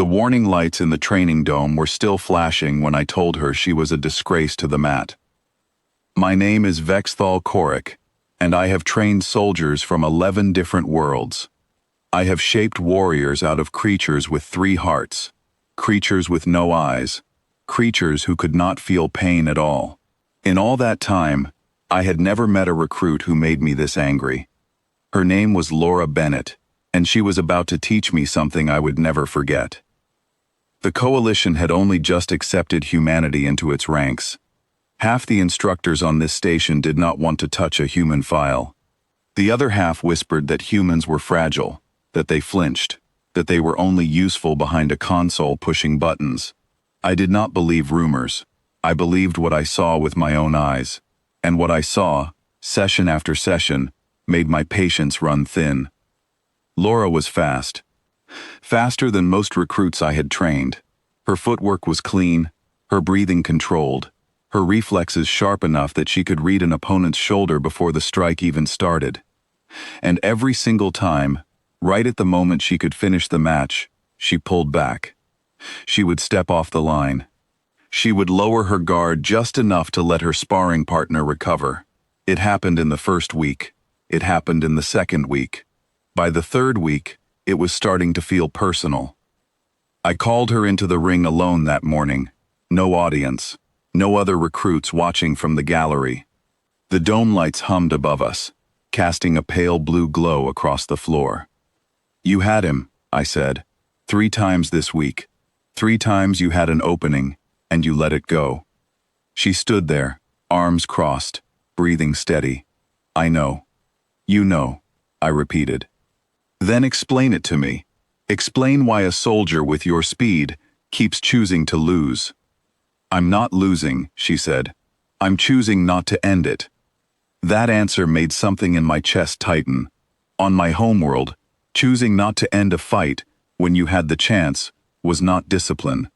The warning lights in the training dome were still flashing when I told her she was a disgrace to the mat. My name is Vexthal Korik, and I have trained soldiers from 11 different worlds. I have shaped warriors out of creatures with 3 hearts, creatures with no eyes, creatures who could not feel pain at all. In all that time, I had never met a recruit who made me this angry. Her name was Laura Bennett, and she was about to teach me something I would never forget. The coalition had only just accepted humanity into its ranks. Half the instructors on this station did not want to touch a human file. The other half whispered that humans were fragile, that they flinched, that they were only useful behind a console pushing buttons. I did not believe rumors. I believed what I saw with my own eyes. And what I saw, session after session, made my patience run thin. Laura was fast. Faster than most recruits I had trained. Her footwork was clean, her breathing controlled, her reflexes sharp enough that she could read an opponent's shoulder before the strike even started. And every single time, right at the moment she could finish the match, she pulled back. She would step off the line. She would lower her guard just enough to let her sparring partner recover. It happened in the first week. It happened in the second week. By the third week, it was starting to feel personal. I called her into the ring alone that morning. No audience. No other recruits watching from the gallery. The dome lights hummed above us, casting a pale blue glow across the floor. "You had him," I said. 3 times this week. 3 times you had an opening, and you let it go." She stood there, arms crossed, breathing steady. "I know." "You know," I repeated. "Then explain it to me. Explain why a soldier with your speed keeps choosing to lose." "I'm not losing," she said. "I'm choosing not to end it." That answer made something in my chest tighten. On my homeworld, choosing not to end a fight when you had the chance was not discipline.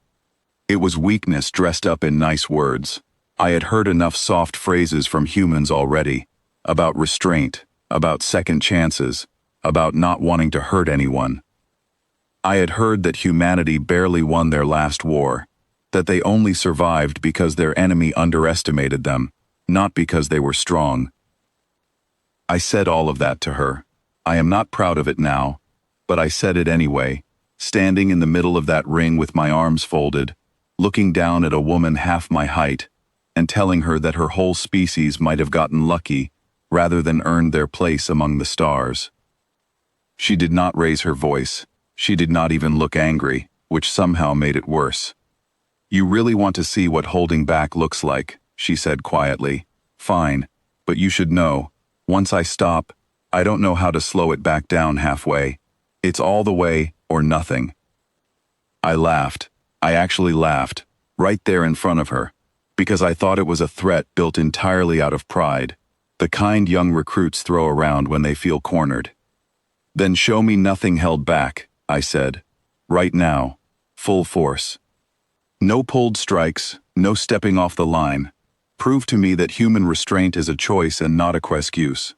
It was weakness dressed up in nice words. I had heard enough soft phrases from humans already, about restraint, about second chances, about not wanting to hurt anyone. I had heard that humanity barely won their last war, that they only survived because their enemy underestimated them, not because they were strong. I said all of that to her. I am not proud of it now, but I said it anyway, standing in the middle of that ring with my arms folded, looking down at a woman half my height, and telling her that her whole species might have gotten lucky rather than earned their place among the stars. She did not raise her voice. She did not even look angry, which somehow made it worse. "You really want to see what holding back looks like," she said quietly. "Fine, but you should know, once I stop, I don't know how to slow it back down halfway. It's all the way or nothing." I laughed. I actually laughed, right there in front of her, because I thought it was a threat built entirely out of pride, the kind young recruits throw around when they feel cornered. "Then show me nothing held back," I said. "Right now, full force. No pulled strikes, no stepping off the line. Prove to me that human restraint is a choice and not a excuse."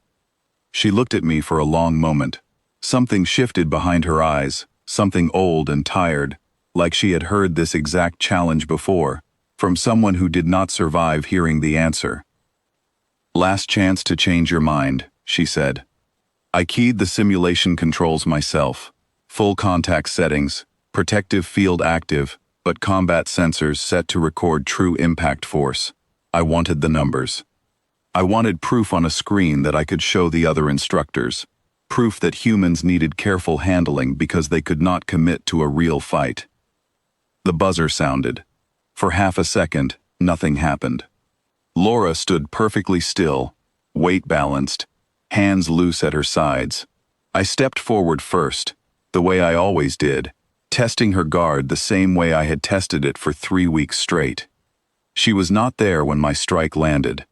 She looked at me for a long moment. Something shifted behind her eyes, something old and tired, like she had heard this exact challenge before, from someone who did not survive hearing the answer. "Last chance to change your mind," she said. I keyed the simulation controls myself. Full contact settings, protective field active, but combat sensors set to record true impact force. I wanted the numbers. I wanted proof on a screen that I could show the other instructors. Proof that humans needed careful handling because they could not commit to a real fight. The buzzer sounded. For half a second, nothing happened. Laura stood perfectly still, weight balanced, hands loose at her sides. I stepped forward first, the way I always did, testing her guard the same way I had tested it for 3 weeks straight. She was not there when my strike landed.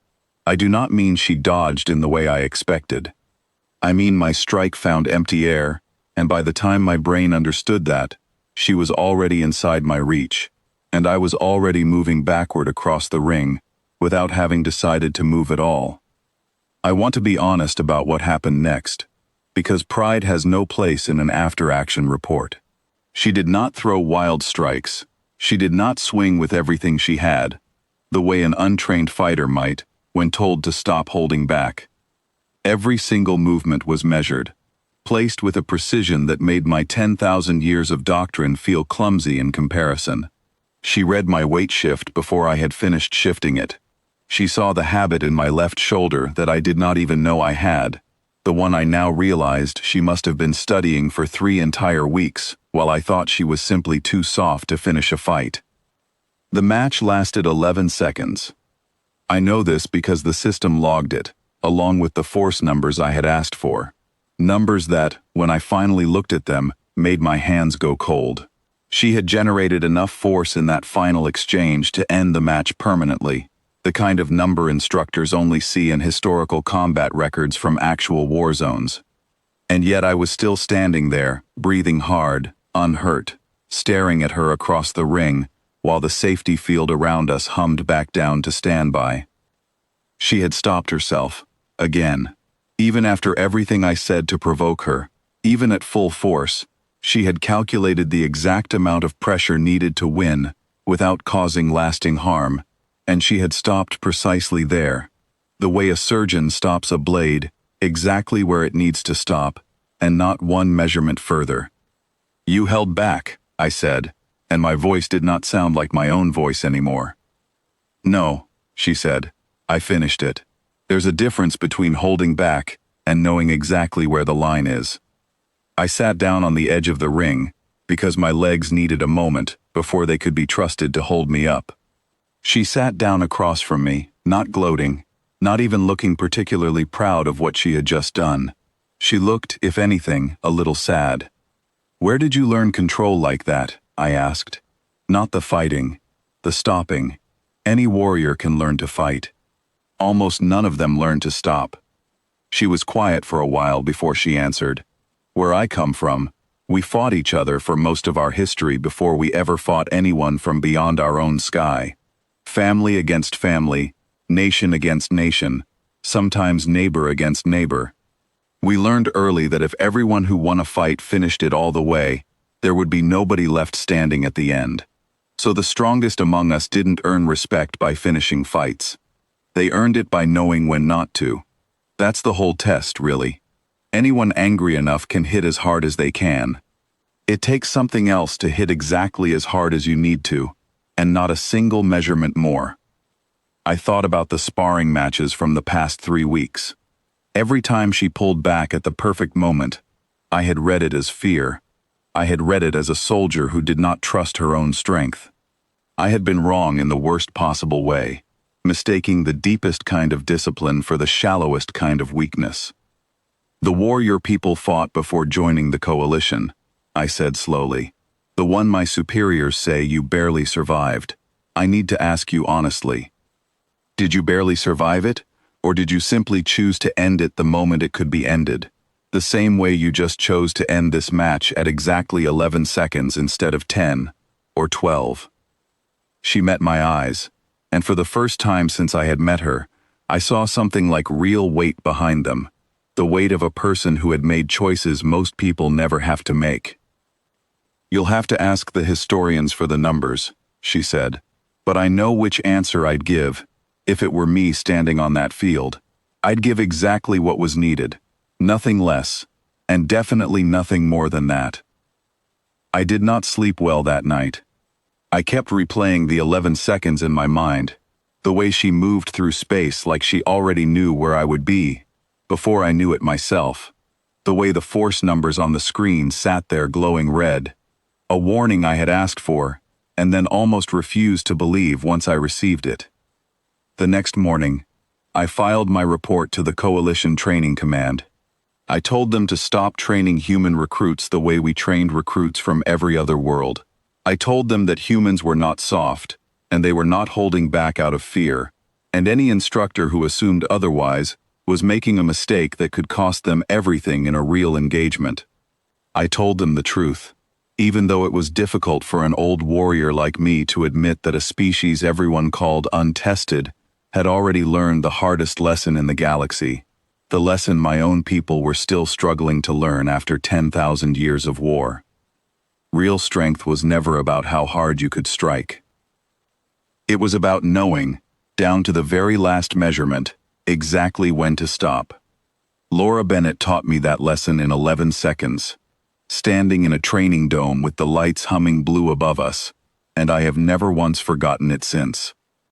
I do not mean she dodged in the way I expected. I mean my strike found empty air, and by the time my brain understood that, she was already inside my reach, and I was already moving backward across the ring, without having decided to move at all. I want to be honest about what happened next, because pride has no place in an after-action report. She did not throw wild strikes. She did not swing with everything she had, the way an untrained fighter might when told to stop holding back. Every single movement was measured, placed with a precision that made my 10,000 years of doctrine feel clumsy in comparison. She read my weight shift before I had finished shifting it. She saw the habit in my left shoulder that I did not even know I had, the one I now realized she must have been studying for 3 entire weeks, while I thought she was simply too soft to finish a fight. The match lasted 11 seconds. I know this because the system logged it, along with the force numbers I had asked for. Numbers that, when I finally looked at them, made my hands go cold. She had generated enough force in that final exchange to end the match permanently, the kind of number instructors only see in historical combat records from actual war zones. And yet I was still standing there, breathing hard, unhurt, staring at her across the ring, while the safety field around us hummed back down to standby. She had stopped herself, again. Even after everything I said to provoke her, even at full force, she had calculated the exact amount of pressure needed to win without causing lasting harm, and she had stopped precisely there, the way a surgeon stops a blade, exactly where it needs to stop, and not one measurement further. "You held back," I said, and my voice did not sound like my own voice anymore. "No," she said, "I finished it. There's a difference between holding back and knowing exactly where the line is." I sat down on the edge of the ring because my legs needed a moment before they could be trusted to hold me up. She sat down across from me, not gloating, not even looking particularly proud of what she had just done. She looked, if anything, a little sad. "Where did you learn control like that?" I asked. "Not the fighting, the stopping. Any warrior can learn to fight. Almost none of them learn to stop." She was quiet for a while before she answered. "Where I come from, we fought each other for most of our history before we ever fought anyone from beyond our own sky. Family against family, nation against nation, sometimes neighbor against neighbor. We learned early that if everyone who won a fight finished it all the way, there would be nobody left standing at the end. So the strongest among us didn't earn respect by finishing fights. They earned it by knowing when not to. That's the whole test, really. Anyone angry enough can hit as hard as they can. It takes something else to hit exactly as hard as you need to, and not a single measurement more." I thought about the sparring matches from the past 3 weeks. Every time she pulled back at the perfect moment, I had read it as fear. I had read it as a soldier who did not trust her own strength. I had been wrong in the worst possible way, mistaking the deepest kind of discipline for the shallowest kind of weakness. "The war your people fought before joining the coalition," I said slowly. "The one my superiors say you barely survived. I need to ask you honestly. Did you barely survive it, or did you simply choose to end it the moment it could be ended? The same way you just chose to end this match at exactly 11 seconds instead of 10 or 12. She met my eyes, and for the first time since I had met her, I saw something like real weight behind them, the weight of a person who had made choices most people never have to make. "You'll have to ask the historians for the numbers," she said, "but I know which answer I'd give. If it were me standing on that field, I'd give exactly what was needed, nothing less, and definitely nothing more than that." I did not sleep well that night. I kept replaying the 11 seconds in my mind, the way she moved through space like she already knew where I would be, before I knew it myself, the way the force numbers on the screen sat there glowing red, a warning I had asked for, and then almost refused to believe once I received it. The next morning, I filed my report to the Coalition Training Command. I told them to stop training human recruits the way we trained recruits from every other world. I told them that humans were not soft, and they were not holding back out of fear, and any instructor who assumed otherwise was making a mistake that could cost them everything in a real engagement. I told them the truth, even though it was difficult for an old warrior like me to admit that a species everyone called untested had already learned the hardest lesson in the galaxy, the lesson my own people were still struggling to learn after 10,000 years of war. Real strength was never about how hard you could strike. It was about knowing, down to the very last measurement, exactly when to stop. Laura Bennett taught me that lesson in 11 seconds, standing in a training dome with the lights humming blue above us, and I have never once forgotten it since.